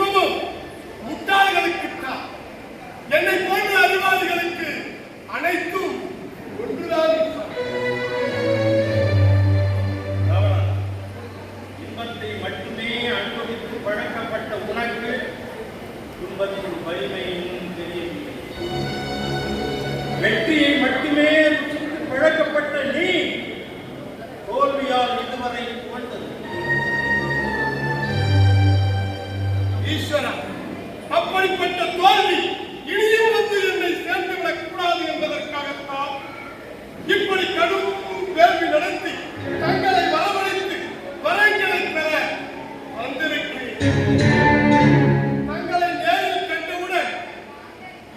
செல்வமும் முட்டாள்களுக்கு தான். என்னை போன்ற அறிவாளிகளுக்கு அனைத்தும் ஒன்றுதான். இன்பத்தை மட்டுமே அனுபவித்து பழக்கப்பட்ட உனக்கு துன்பத்தின் வலிமையும் தெரியவில்லை. வெற்றியை மட்டுமே ருசித்து பழக்கப்பட்ட நீ தோல்வியால் இதுவரை புகழ்ந்தது. ஈஸ்வரா, அப்படிப்பட்ட தோல்வி இனியும் வந்து என்னை சேர்ந்துவிடக் கூடாது என்பதற்காகத்தான் இப்படி கடும் வேள்வி நடத்தி தங்களை வரவழைத்து வரங்களை பெற வந்திருக்கிறேன். தங்களை நேரில் கண்டவுடன்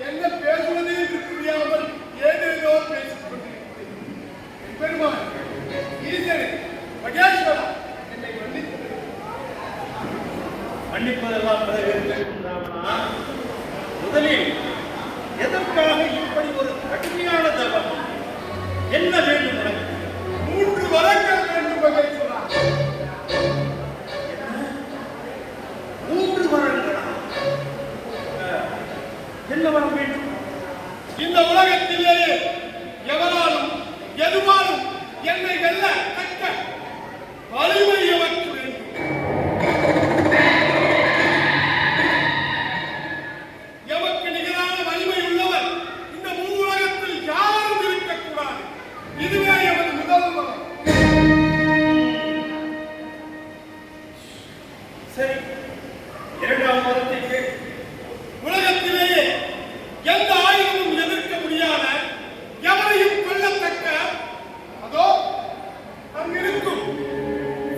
என்ன பேசுவது என்று புரியாமல் ஏதேதோ பேசிக் கொண்டிருக்கிறேன். பெருமாள் ஈசனே, மகேஸ்வரா, என்னை மன்னிப்பதெல்லாம் வரவேற்கும் ராவணா. முதலில் எதற்காக இப்படி ஒரு கடுமையான தவம்? என்ன வேண்டும் உனக்கு? 3 வரங்கள் வேண்டும் மகேஸ்வரா. 3 வரங்களா? என்ன வரம் வேண்டும்? இந்த உலகத்திலேயே எவராலும் எதுவாலும் என்னை வெல்ல தக்க வலிமை எவருக்கு வேண்டும். எமக்கு நிகரான வலிமை உள்ளவர் இந்த உலகத்தில் யாரும் இருக்கக்கூடாது. இதுவே எமது முதல் வரம். சரி, 2ஆம் வரத்தை கேள். உலகத்திலேயே எந்த ஆயுதமும் எதிர்க்க முடியாத எவரையும் கொல்லத்தக்க அதோ அங்கிருக்கும்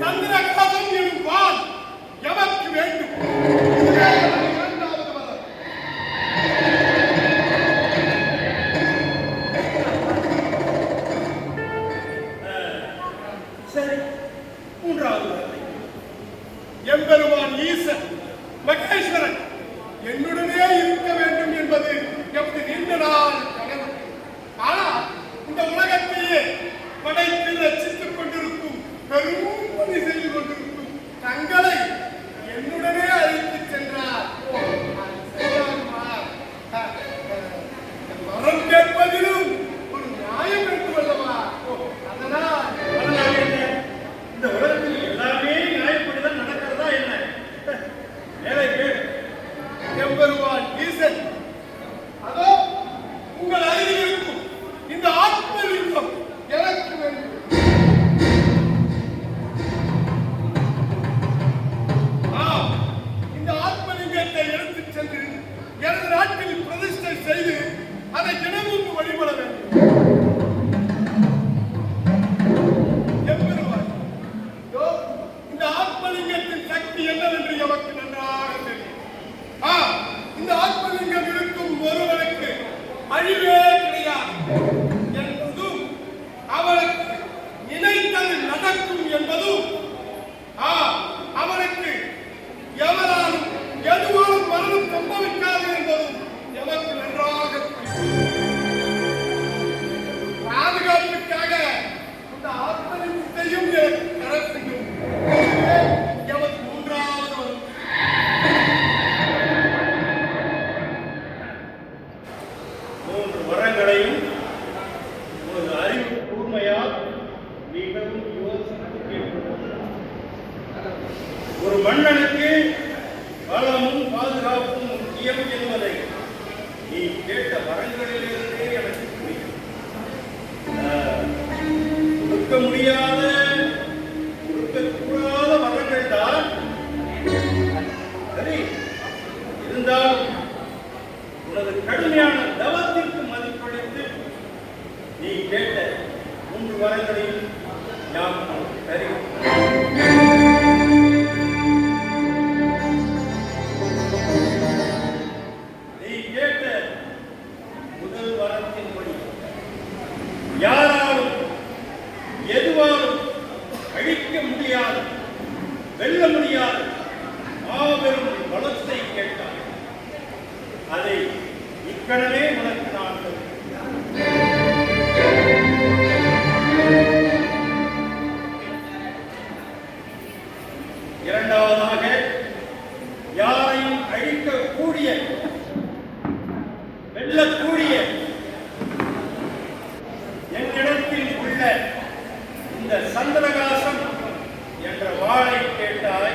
சந்திரகாசம் எனும் வாள் எவருக்கு வேண்டும். இதுவே எமது 2வது வரம். சரி, 3ஆவது வரத்தை. எம்பெருமான் ஈசன் மகேஸ்வரன் என்னுடனே இருக்க வேண்டும் என்பது எமது நீண்ட நாள் கனவு. ஆனால் இந்த உலகத்தையே படைத்து ரசித்துக் கொண்டிருக்கும் பெரும் பணி செய்து கொண்டிருக்கும் தங்களை என்னுடனே அழைத்து சென்றார். மரம் கேட்பதிலும் ஒரு நியாயம் வேண்டும் அல்லவா? அதனால் என்ன? இந்த உலகத்தில் எல்லாமே நியாயப்படிதான் நடக்கிறதா என்ன? வேலை கேள். எம்பெருமான் ஈசன் அதோ உங்கள் அருகில் இருக்கும் இந்த ஆத்மலிங்கம் எனக்கு வேண்டும். இந்த ஆத்மலிங்கத்தை எடுத்துச் சென்று எனது நாட்டில் பிரதிஷ்டை செய்து அதை தினமும் வழிபட வேண்டும். எம்பெருமான், இந்த ஆத்மலிங்கத்தின் சக்தி என்னவென்று எமக்கு நன்றாக தெரியும். இந்த ஆத்மலிங்கம் இருக்கும் ஒருவனுக்கு அழிவே கிடையாது என்பதும் அவனுக்கு நினைத்தது நடக்கும் என்பதும் அவனுக்கு எவராலும் எதுவாலும் மரணம் சம்பவிக்காது என்பதும் எமக்கு நன்றாக பாதுகாப்புக்காக இந்த ஆத்மலிங்கத்தையும் தரத்தையும் எமக்கு 3வது வரும். 3 வரங்களையும் ஒரு அறிவு கூர்மையால் மிகவும் யோசித்து கேட்கிறோம். ஒரு மன்னனுக்கு பலமும் பாதுகாப்பும் முக்கியம் என்பதை நீ கேட்ட வரங்களிலிருந்தே எனக்கு புரியும். கொடுக்க முடியாத, கொடுக்கக்கூடாத வரங்கள் தான். சரி, இருந்தாலும் உனது கடுமையான தவத்திற்கு மதிப்பளித்து நீ கேட்ட 3 வரங்களையும் ஞாபகம் தருகிறேன். நீ கேட்ட முதல் வரத்தின்படி யாராலும் எதுவாலும் அழிக்க முடியாது, வெல்ல முடியாது மாபெரும் பலத்தை கேட்டார். அதை இக்கணமே உனக்கு நான் இரண்டாவதாக யாரையும் வாளை கேட்டாய்,